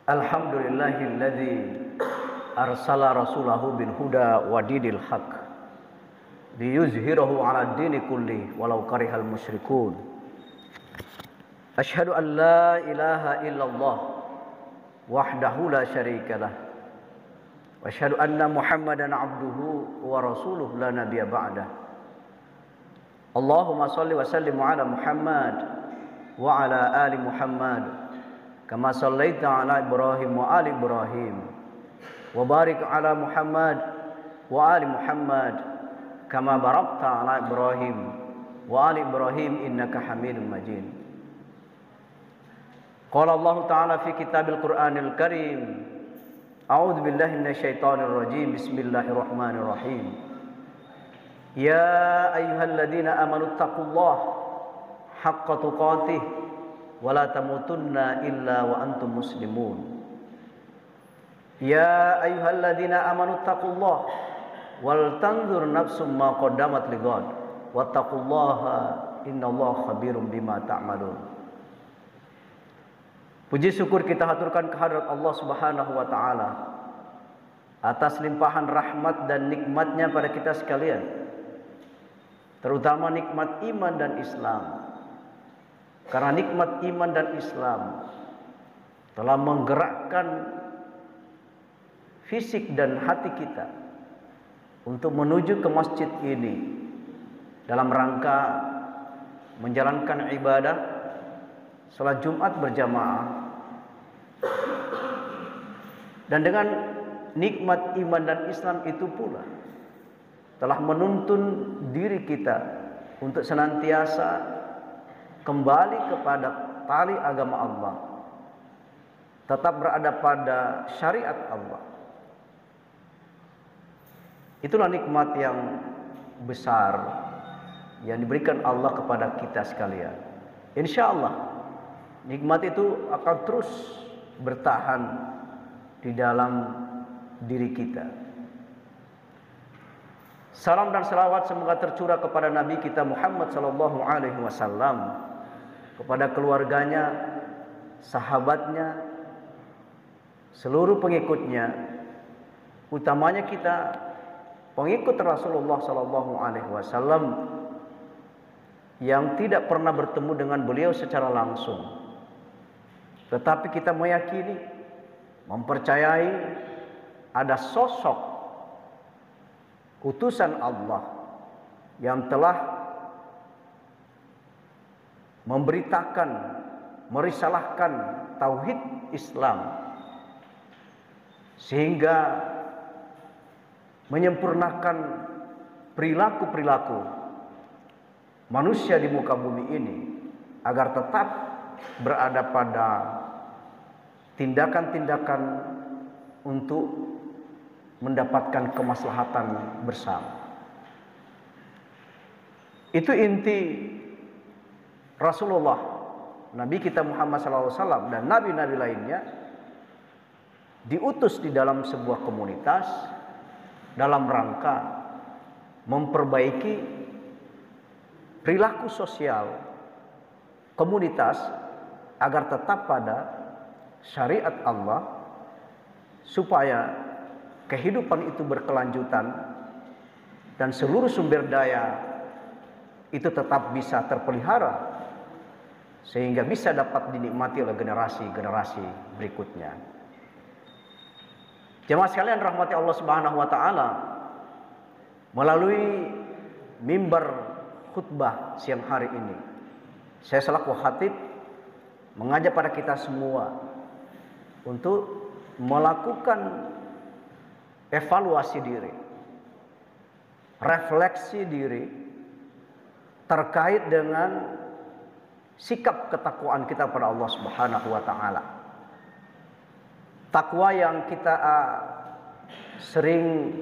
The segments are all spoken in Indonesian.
Alhamdulillahilladzi arsala rasulahu bil huda wa dinil haq liyuzhirahu 'ala dini kulli walau karihal musyrikun. Asyhadu an la ilaha illallah wahdahu la syarikalah wa asyhadu anna Muhammadan 'abduhu wa rasuluhu la nabiyya ba'dah. Allahumma shalli wa sallim 'ala Muhammad wa 'ala ali Muhammad kama sallaita 'ala Ibrahim wa ali Ibrahim wa barik 'ala Muhammad wa ali Muhammad kama barakta 'ala Ibrahim wa ali Ibrahim innaka Hamidum Majid. Qala Allah Ta'ala fi kitabil Qur'anil Karim, a'udzu billahi minasyaitonir rajim, bismillahirrahmanirrahim. Ya ayyuhalladzina amanu taqullaha haqqa tuqatih wa la tamutunna illa wa antum muslimun. Ya ayyuhalladzina amanu taqullaha wal tanzur nafsum ma qaddamat lighad wattaqullaha innallaha khabirum bima ta'malun. Puji syukur kita haturkan kehadirat Allah Subhanahu wa taala atas limpahan rahmat dan nikmatnya pada kita sekalian, terutama nikmat iman dan Islam. Karena nikmat iman dan Islam telah menggerakkan fisik dan hati kita untuk menuju ke masjid ini dalam rangka menjalankan ibadah salat Jumat berjamaah. Dan dengan nikmat iman dan Islam itu pula telah menuntun diri kita untuk senantiasa kembali kepada tali agama Allah, tetap berada pada syariat Allah. Itulah nikmat yang besar yang diberikan Allah kepada kita sekalian. Insya Allah nikmat itu akan terus bertahan di dalam diri kita. Salam dan salawat semoga tercurah kepada Nabi kita Muhammad sallallahu alaihi wasallam, kepada keluarganya, sahabatnya, seluruh pengikutnya, utamanya kita pengikut Rasulullah sallallahu alaihi wasallam yang tidak pernah bertemu dengan beliau secara langsung, tetapi kita meyakini, mempercayai ada sosok utusan Allah yang telah memberitakan, merisalahkan tauhid Islam sehingga menyempurnakan perilaku-perilaku manusia di muka bumi ini agar tetap berada pada tindakan-tindakan untuk mendapatkan kemaslahatan bersama. Itu inti Rasulullah, Nabi kita Muhammad SAW dan nabi-nabi lainnya diutus di dalam sebuah komunitas dalam rangka memperbaiki perilaku sosial komunitas agar tetap pada syariat Allah, supaya kehidupan itu berkelanjutan dan seluruh sumber daya itu tetap bisa terpelihara sehingga bisa dapat dinikmati oleh generasi-generasi berikutnya. Jemaah sekalian rahmati Allah Subhanahu wa taala, melalui mimbar khutbah siang hari ini, saya selaku khatib mengajak pada kita semua untuk melakukan evaluasi diri, refleksi diri terkait dengan sikap ketakwaan kita pada Allah Subhanahu wa taala. Takwa yang kita sering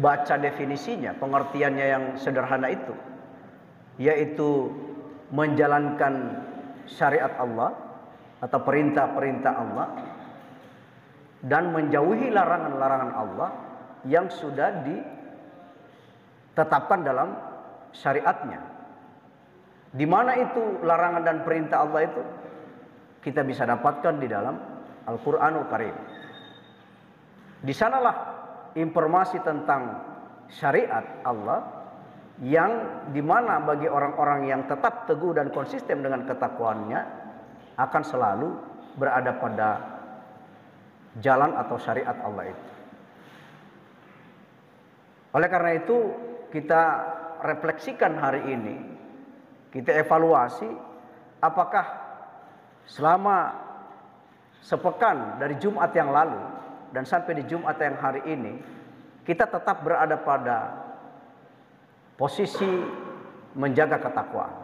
baca definisinya, pengertiannya yang sederhana itu, yaitu menjalankan syariat Allah atau perintah-perintah Allah dan menjauhi larangan-larangan Allah yang sudah ditetapkan dalam syariatnya. Di mana itu larangan dan perintah Allah itu? Kita bisa dapatkan di dalam Al-Qur'anul Karim. Di sanalah informasi tentang syariat Allah yang dimana bagi orang-orang yang tetap teguh dan konsisten dengan ketakwaannya akan selalu berada pada jalan atau syariat Allah itu. Oleh karena itu kita refleksikan hari ini, kita evaluasi apakah selama sepekan dari Jumat yang lalu dan sampai di Jumat yang hari ini kita tetap berada pada posisi menjaga ketakwaan.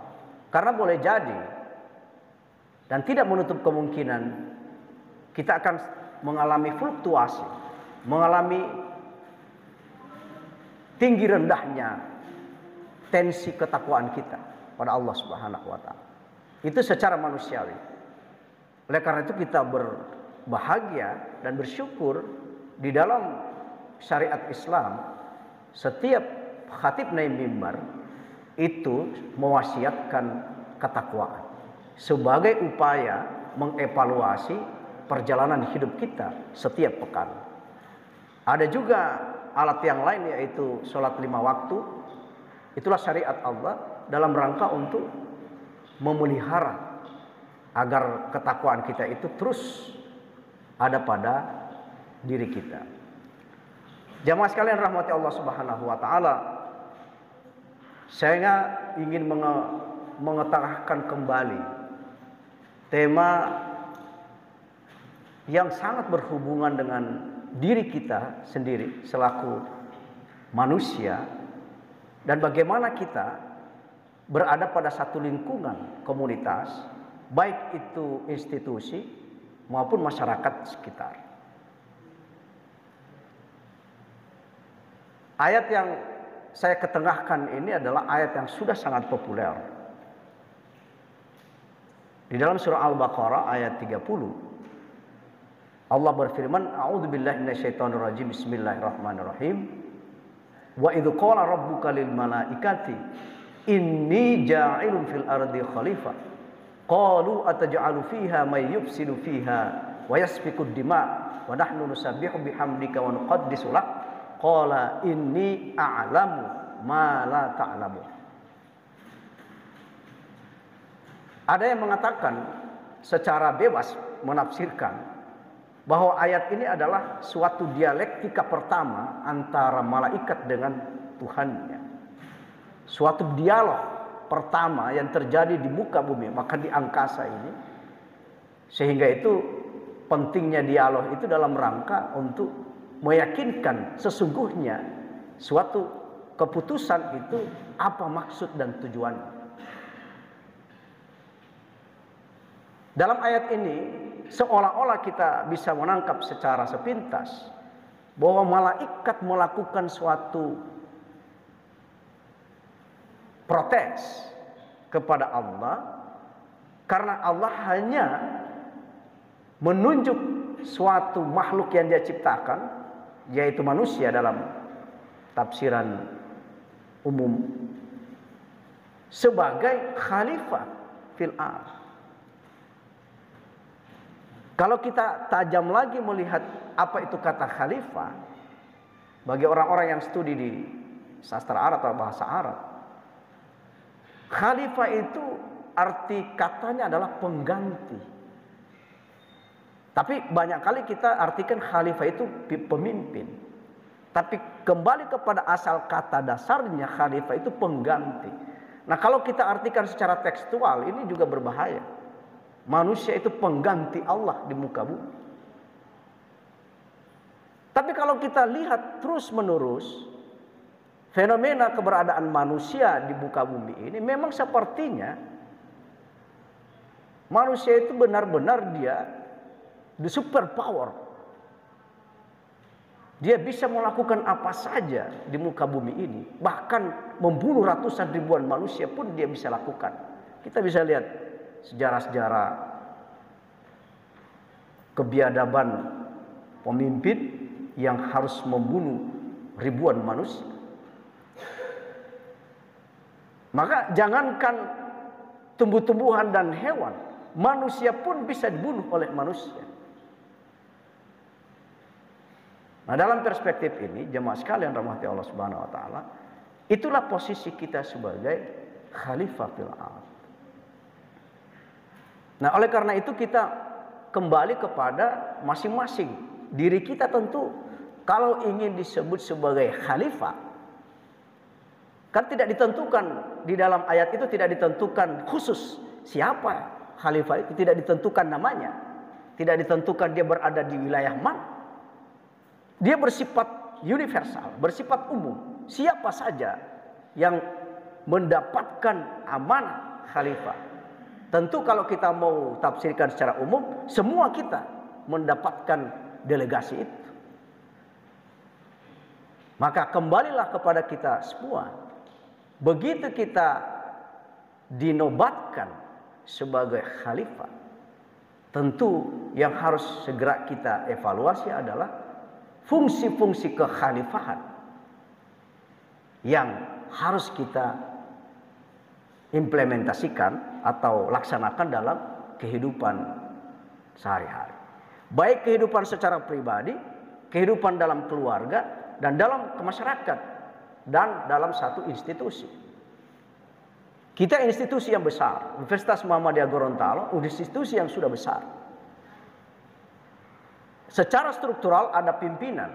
Karena boleh jadi dan tidak menutup kemungkinan kita akan mengalami fluktuasi, mengalami tinggi rendahnya tensi ketakwaan kita pada Allah Subhanahu wa taala. Itu secara manusiawi. Oleh karena itu kita berbahagia dan bersyukur di dalam syariat Islam setiap khatib naik mimbar itu mewasiatkan ketakwaan sebagai upaya mengevaluasi perjalanan hidup kita setiap pekan. Ada juga alat yang lain yaitu sholat 5 waktu. Itulah syariat Allah dalam rangka untuk memelihara agar ketakwaan kita itu terus ada pada diri kita. Jamaah sekalian rahmati Allah Subhanahu wa taala, saya ingin mengetengahkan kembali tema yang sangat berhubungan dengan diri kita sendiri selaku manusia dan bagaimana kita berada pada satu lingkungan komunitas, baik itu institusi maupun masyarakat sekitar. Ayat yang saya ketengahkan ini adalah ayat yang sudah sangat populer. Di dalam surah Al-Baqarah ayat 30 Allah berfirman, A'udzubillahi minasyaitonirrajim, Bismillahirrahmanirrahim. Wa idz qala rabbuka lil malaikati inni ja'ilun fil ardi khalifah. Qalu ataj'alu fiha may yufsidu fiha wa yasfiku ad-dima' wa nahnu nusabbihu bihamdika wa nuqaddisu lak. Qala inni a'lamu ma la ta'lamun. Ada yang mengatakan secara bebas menafsirkan bahwa ayat ini adalah suatu dialektika pertama antara malaikat dengan Tuhannya. Suatu dialog pertama yang terjadi di muka bumi, maka di angkasa ini. Sehingga itu pentingnya dialog itu dalam rangka untuk meyakinkan sesungguhnya suatu keputusan itu apa maksud dan tujuannya. Dalam ayat ini seolah-olah kita bisa menangkap secara sepintas bahwa malaikat melakukan suatu protes kepada Allah karena Allah hanya menunjuk suatu makhluk yang Dia ciptakan, yaitu manusia dalam tafsiran umum, sebagai khalifah fil ardh. Kalau kita tajam lagi melihat apa itu kata khalifah, bagi orang-orang yang studi di sastra Arab atau bahasa Arab, khalifah itu arti katanya adalah pengganti. Tapi banyak kali kita artikan khalifah itu pemimpin. Tapi kembali kepada asal kata dasarnya, khalifah itu pengganti. Nah, kalau kita artikan secara tekstual, ini juga berbahaya. Manusia itu pengganti Allah di muka bumi. Tapi kalau kita lihat terus menerus fenomena keberadaan manusia di muka bumi ini, memang sepertinya manusia itu benar-benar dia the super power. Dia bisa melakukan apa saja di muka bumi ini, bahkan membunuh ratusan ribuan manusia pun dia bisa lakukan. Kita bisa lihat sejarah-sejarah kebiadaban pemimpin yang harus membunuh ribuan manusia. Maka jangankan tumbuh-tumbuhan dan hewan, manusia pun bisa dibunuh oleh manusia. Nah, dalam perspektif ini, jemaah sekalian rahmati Allah Subhanahu wa taala, itulah posisi kita sebagai khalifah fil ardh. Nah, oleh karena itu kita kembali kepada masing-masing diri kita. Tentu kalau ingin disebut sebagai khalifah, kan tidak ditentukan di dalam ayat itu, tidak ditentukan khusus siapa khalifah itu, tidak ditentukan namanya, tidak ditentukan dia berada di wilayah mana. Dia bersifat universal, bersifat umum. Siapa saja yang mendapatkan amanah khalifah. Tentu kalau kita mau tafsirkan secara umum, semua kita mendapatkan delegasi itu. Maka kembalilah kepada kita semua. Begitu kita dinobatkan sebagai khalifah, tentu yang harus segera kita evaluasi adalah fungsi-fungsi kekhalifahan yang harus kita implementasikan atau laksanakan dalam kehidupan sehari-hari. Baik kehidupan secara pribadi, kehidupan dalam keluarga, dan dalam masyarakat, dan dalam satu institusi. Kita institusi yang besar, Universitas Muhammadiyah Gorontalo, institusi yang sudah besar. Secara struktural ada pimpinan.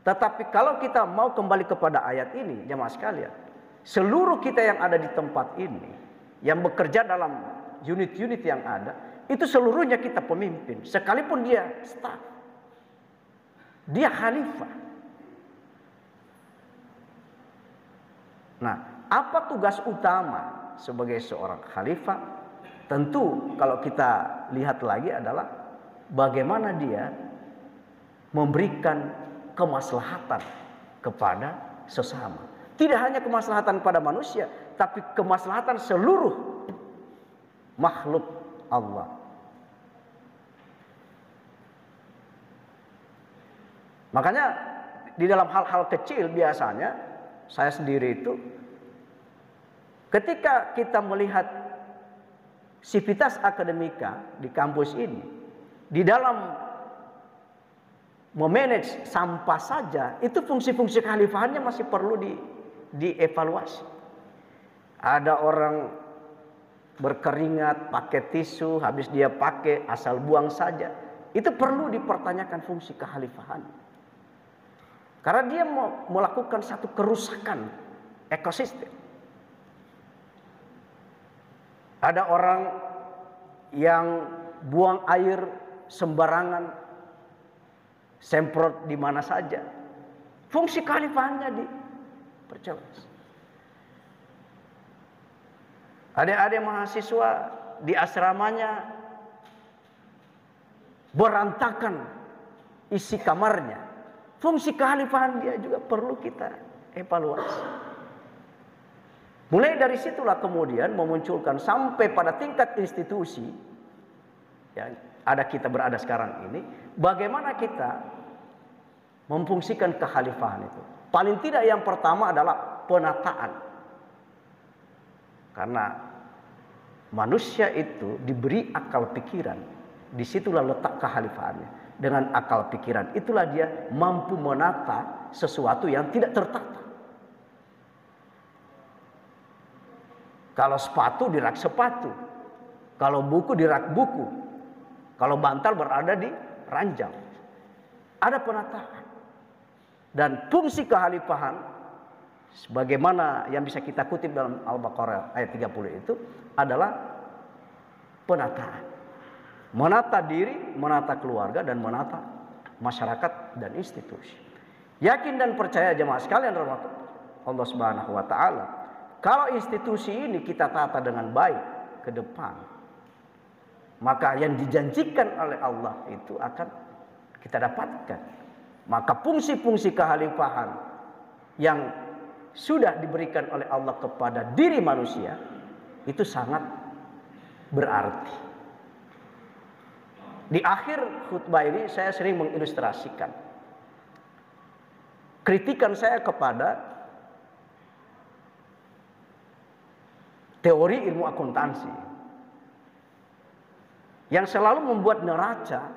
Tetapi kalau kita mau kembali kepada ayat ini, jemaah sekalian, seluruh kita yang ada di tempat ini, yang bekerja dalam unit-unit yang ada, itu seluruhnya kita pemimpin. Sekalipun dia staf, dia khalifah. Nah, apa tugas utama sebagai seorang khalifah? Tentu kalau kita lihat lagi adalah bagaimana dia memberikan kemaslahatan kepada sesama. Tidak hanya kemaslahatan pada manusia, tapi kemaslahatan seluruh makhluk Allah. Makanya di dalam hal-hal kecil biasanya saya sendiri itu ketika kita melihat sivitas akademika di kampus ini, di dalam memanage sampah saja, itu fungsi-fungsi kekhalifahannya masih perlu dievaluasi. Ada orang berkeringat, pakai tisu, habis dia pakai asal buang saja. Itu perlu dipertanyakan fungsi kekhalifahan. Karena dia mau melakukan satu kerusakan ekosistem. Ada orang yang buang air sembarangan, semprot di mana saja. Fungsi kekhalifahannya diperjelas. Adik-adik mahasiswa di asramanya berantakan isi kamarnya. Fungsi kekhalifahan dia juga perlu kita evaluasi. Mulai dari situlah kemudian memunculkan sampai pada tingkat institusi yang ada kita berada sekarang ini, bagaimana kita memfungsikan kekhalifahan itu. Paling tidak yang pertama adalah penataan. Karena manusia itu diberi akal pikiran, disitulah letak kekhalifahannya. Dengan akal pikiran itulah dia mampu menata sesuatu yang tidak tertata. Kalau sepatu di rak sepatu, kalau buku di rak buku, kalau bantal berada di ranjang. Ada penataan. Dan fungsi kekhalifahan sebagaimana yang bisa kita kutip dalam Al-Baqarah ayat 30 itu adalah penataan. Menata diri, menata keluarga, dan menata masyarakat dan institusi. Yakin dan percaya jemaah sekalian rahmat Allah Subhanahu wa taala, kalau institusi ini kita tata dengan baik ke depan, maka yang dijanjikan oleh Allah itu akan kita dapatkan. Maka fungsi-fungsi kekhalifahan yang sudah diberikan oleh Allah kepada diri manusia itu sangat berarti. Di akhir khutbah ini saya sering mengilustrasikan kritikan saya kepada teori ilmu akuntansi yang selalu membuat neraca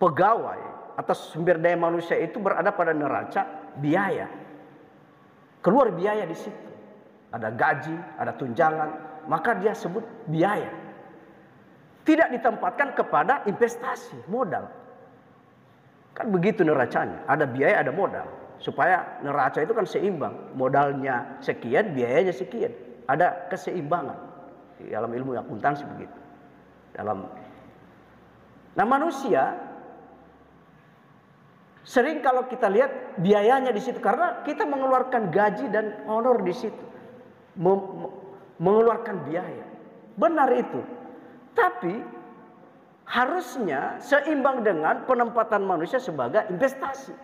pegawai atau sumber daya manusia itu berada pada neraca biaya. Keluar biaya di situ. Ada gaji, ada tunjangan, maka dia sebut biaya. Tidak ditempatkan kepada investasi, modal. Kan begitu neracanya, ada biaya, ada modal. Supaya neraca itu kan seimbang, modalnya sekian, biayanya sekian. Ada keseimbangan. Di dalam ilmu akuntansi begitu. Nah, manusia sering kalau kita lihat biayanya di situ karena kita mengeluarkan gaji dan honor di situ. Mengeluarkan biaya. Benar itu. Tapi harusnya seimbang dengan penempatan manusia sebagai investasi.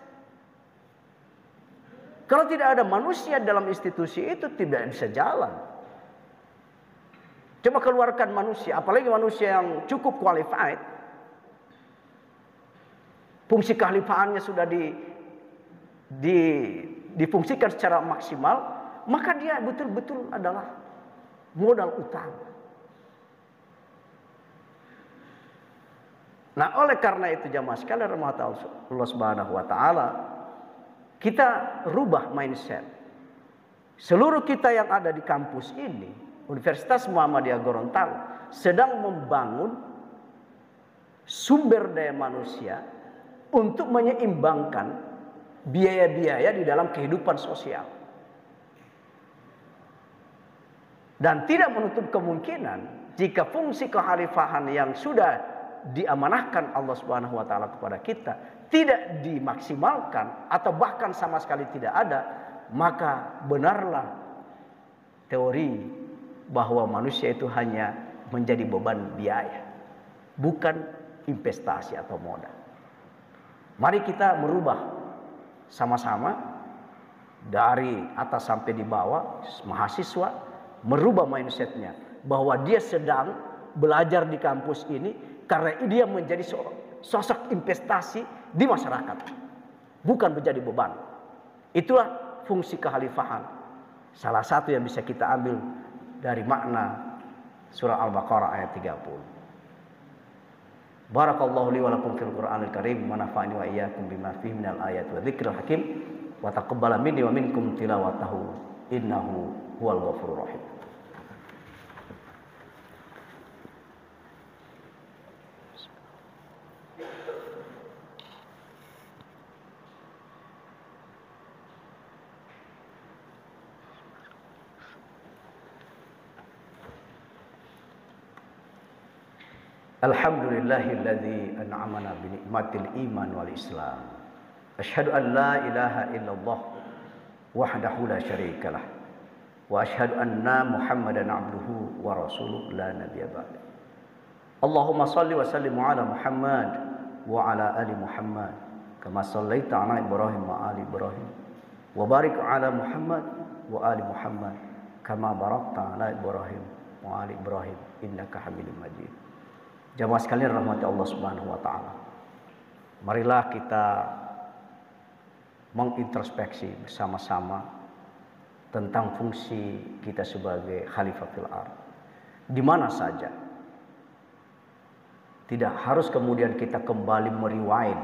Kalau tidak ada manusia dalam institusi itu tidak bisa jalan. Coba keluarkan manusia, apalagi manusia yang cukup qualified. Fungsi kekhalifahannya sudah difungsikan secara maksimal, maka dia betul-betul adalah modal utama. Nah, oleh karena itu jamaah sekalian rahmatullah Allah Subhanahu wa taala, kita rubah mindset. Seluruh kita yang ada di kampus ini, Universitas Muhammadiyah Gorontalo sedang membangun sumber daya manusia untuk menyeimbangkan biaya-biaya di dalam kehidupan sosial. Dan tidak menutup kemungkinan jika fungsi kekhalifahan yang sudah diamanahkan Allah Subhanahu wa taala kepada kita tidak dimaksimalkan atau bahkan sama sekali tidak ada, maka benarlah teori bahwa manusia itu hanya menjadi beban biaya, bukan investasi atau modal. Mari kita merubah sama-sama dari atas sampai di bawah, mahasiswa merubah mindsetnya bahwa dia sedang belajar di kampus ini karena dia menjadi sosok investasi di masyarakat, bukan menjadi beban. Itulah fungsi kekhalifahan. Salah satu yang bisa kita ambil dari makna surah Al-Baqarah ayat 30. Barakallahu li wa lakum fil Qur'anil Karim wa nafa'ani wa iyyakum bima fihi minal ayati wa dzikril hakim wa taqabbala minni wa minkum tilawatahu innahu huwal ghafurur rahim. Alhamdulillahilladzi an'amana bi ni'matil iman wal islam. Asyhadu an la ilaha illallah wahdahu la syarikalah wa asyhadu anna Muhammadan abduhu wa rasuluhu la nabiyya ba'da. Allahumma shalli wa sallim ala Muhammad wa ala ali Muhammad kama shallaita ala Ibrahim wa ali Ibrahim wa barik ala Muhammad wa ali Muhammad kama barakta ala Ibrahim wa ali Ibrahim innaka Hamidum Majid. Jamaah sekalian rahmati Allah Subhanahu wa taala. Marilah kita mengintrospeksi bersama-sama tentang fungsi kita sebagai khalifah fil ardh. Di mana saja. Tidak harus kemudian kita kembali merewind,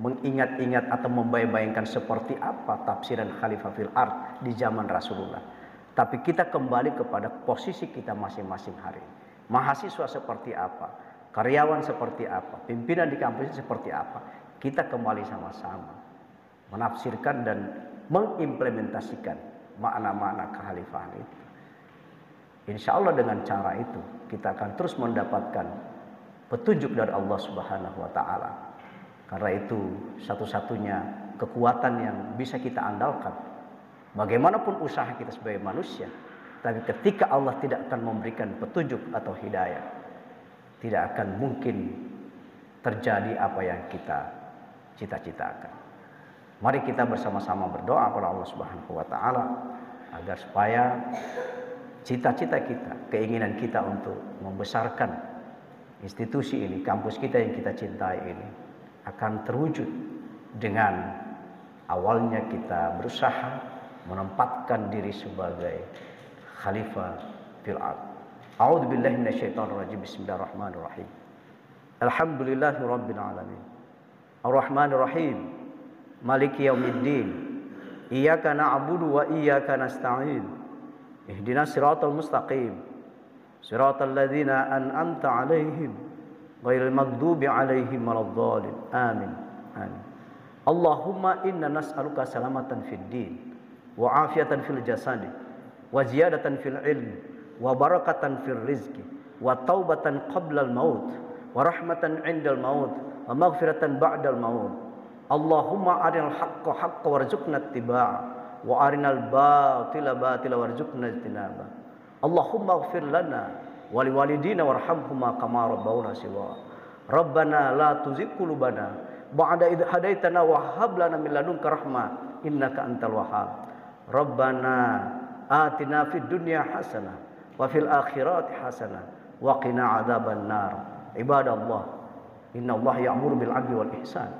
mengingat-ingat atau membayang-bayangkan seperti apa tafsiran khalifah fil ardh di zaman Rasulullah. Tapi kita kembali kepada posisi kita masing-masing hari ini. Mahasiswa seperti apa, karyawan seperti apa, pimpinan di kampus seperti apa. Kita kembali sama-sama menafsirkan dan mengimplementasikan makna-makna kekhalifahan itu. Insya Allah dengan cara itu kita akan terus mendapatkan petunjuk dari Allah Subhanahu wa taala. Karena itu satu-satunya kekuatan yang bisa kita andalkan. Bagaimanapun usaha kita sebagai manusia, tapi ketika Allah tidak akan memberikan petunjuk atau hidayah, tidak akan mungkin terjadi apa yang kita cita-citakan. Mari kita bersama-sama berdoa kepada Allah Subhanahu wa taala agar supaya cita-cita kita, keinginan kita untuk membesarkan institusi ini, kampus kita yang kita cintai ini akan terwujud dengan awalnya kita berusaha menempatkan diri sebagai khalifah fil ardh. A'udzu billahi minasyaitonir rajim. Bismillahirrahmanirrahim. Alhamdulillahi Rabbil Alamin. Ar-Rahmanir Rahim. Maliki Yaumiddin. Iyyaka na'budu wa iyyaka nasta'in. Ihdinas siratal mustaqim. Siratal ladzina an'amta 'alaihim ghairil maghdubi 'alaihim waladdallin. Amin. Amin. Allahumma inna nas'aluka salamatan fid din wa afiatan fil jasadi wa ziyadatan fil ilmi wa barakatan fil rizqi wa taubatan qabla al maut wa rahmatan 'indal maut wa maghfiratan ba'dal maut. Allahumma arinal haqqa haqqan warzuqna ittiba'a wa arinal batila batila warzuqna ijtinaba. Allahumma ighfir lana wa liwalidina warhamhuma kama rabbawna shighara. Rabbana la tuzigh qulubana ba'da idh hadaitana wa hab lana min ladunka rahmah innaka antal wahhab. Rabbana atina fid dunya hasanah wa fil akhirati hasanah wa qina adzaban nar. Ibadallah, innallaha ya'muru bil 'adli wal ihsan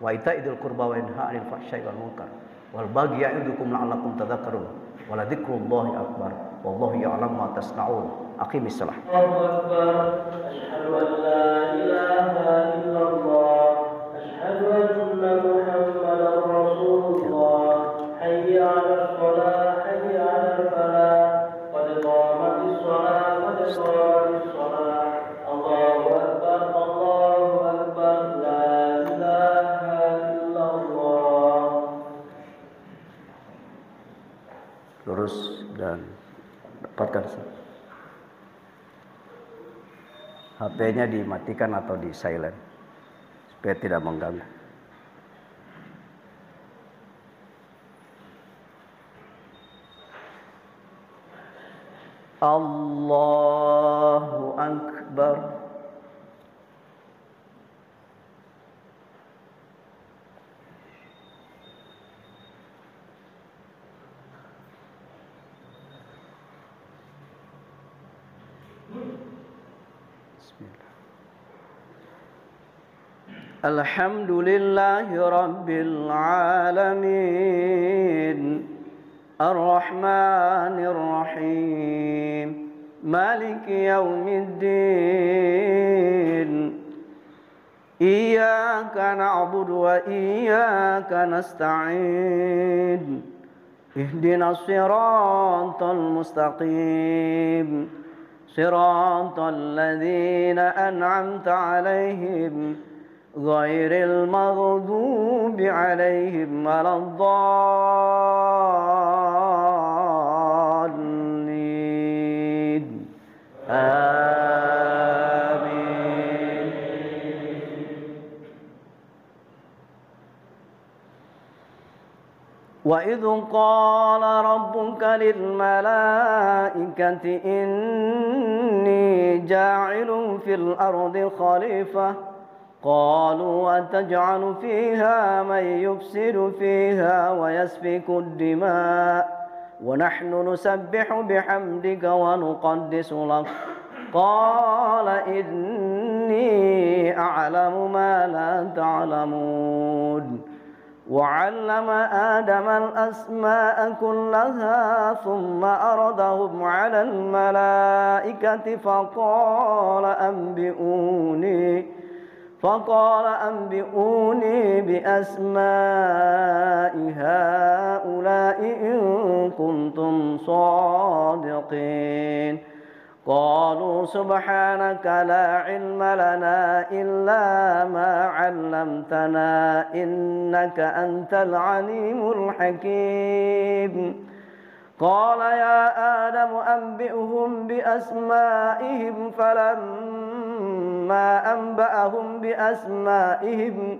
wa ita'i dzil qurba wa yanha 'anil fahsya'i wal munkar wal baghi ya'idukum la'allakum tadhakkarun wa la dzikrullahi akbar wallahu ya'lamu ma tasna'un. Aqimis shalah. Allahu akbar. Asyhadu an la ilaha illallah. Asyhadu anna Muhammadar Rasulullah. Hayya 'alas shalah, hayya 'alal falah. Qad qamatis shalah, qad qamatis shalah. Allahu akbar, Allahu akbar. La ilaha illallah. Lurus dan dapatkan HP-nya dimatikan atau di silent supaya tidak mengganggu. Allahu Akbar. Alhamdulillahi Rabbil Alamin. Ar-Rahmanir Rahim. Maliki Yaumiddin. Iyyaka na'budu wa iyyaka nasta'in. Ihdinas siratal mustaqim. Siratal ladzina an'amta 'alaihim ghairil maghdubi 'alaihim waladdallin. Amin. Wa idh qala rabbuka lil malaikati inni ja'ilun fil ardi khalifah قالوا أتجعل فيها من يفسد فيها ويسفك الدماء ونحن نسبح بحمدك ونقدس لك قال إني أعلم ما لا تعلمون وعلم آدم الأسماء كلها ثم أردهم على الملائكة فقال أنبئوني بأسماء هؤلاء إن كنتم صادقين قالوا سبحانك لا علم لنا إلا ما علمتنا إنك أنت العليم الحكيم قال يا آدم أنبئهم بأسمائهم فلما أنبأهم بأسمائهم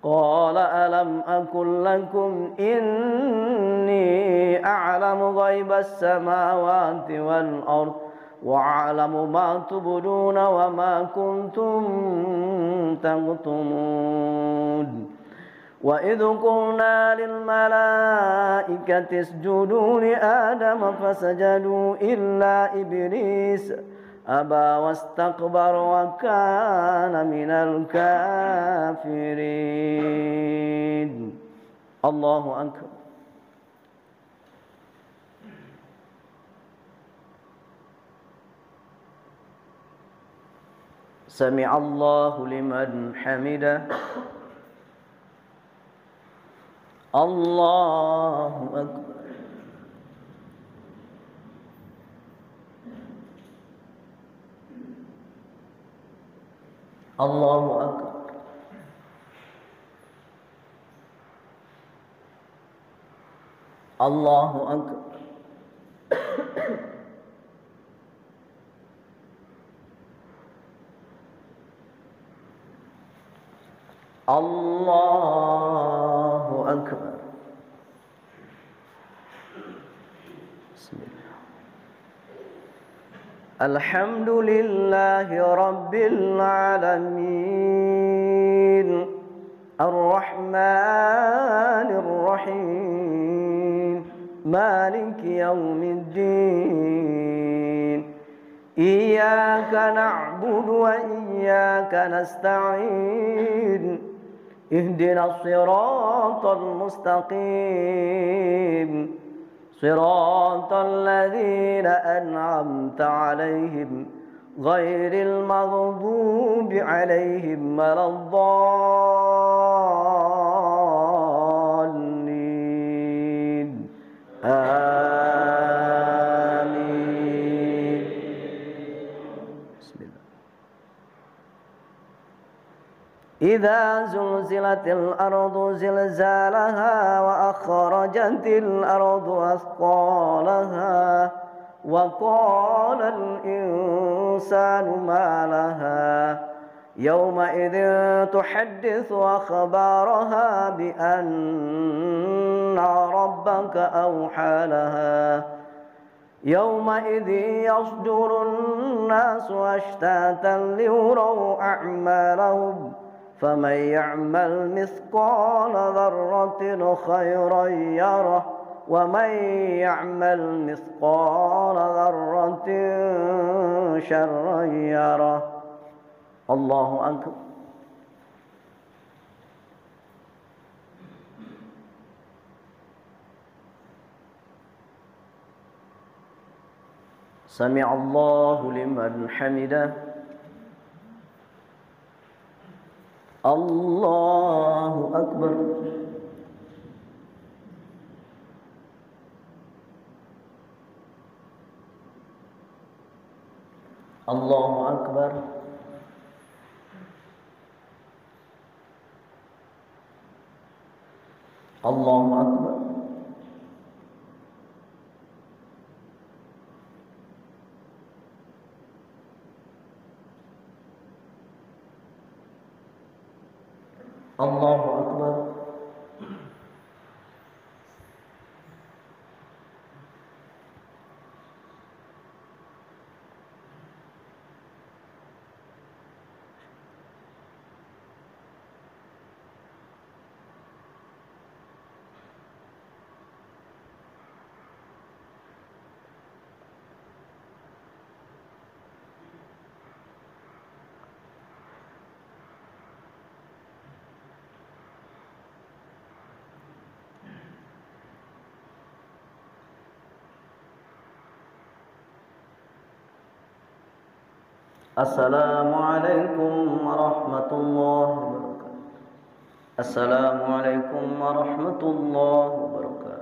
قال ألم أقل لكم إني أعلم غيب السماوات والأرض وأعلم ما تبدون وما كنتم تكتمون وإذ قلنا للملائكة اسجدوا لآدم فسجدوا إلا إبليس أبى واستكبر وكان من الكافرين. الله أكبر. سمع الله لمن حمده الله أكبر الله أكبر الله أكبر الله أكبر بسم الله الحمد لله رب العالمين الرحمن الرحيم مالك يوم الدين إياك نعبد وإياك نستعين اهدنا الصراط المستقيم صراط الذين أنعمت عليهم غير المغضوب عليهم ولا الضالين آمين بسم الله إذا زلزلت الأرض زلزالها وأخرجت الأرض أثقالها وقال الإنسان ما لها يومئذ تحدث أخبارها بأن ربك أوحى لها يومئذ يصدر الناس أشتاتا ليروا أعمالهم فمن يعمل مثقال ذرة خيرا يره ومن يعمل مثقال ذرة شرا يره الله أكبر سمع الله لمن حمده الله أكبر الله أكبر الله أكبر الله أكبر السلام عليكم ورحمة الله وبركاته السلام عليكم ورحمة الله وبركاته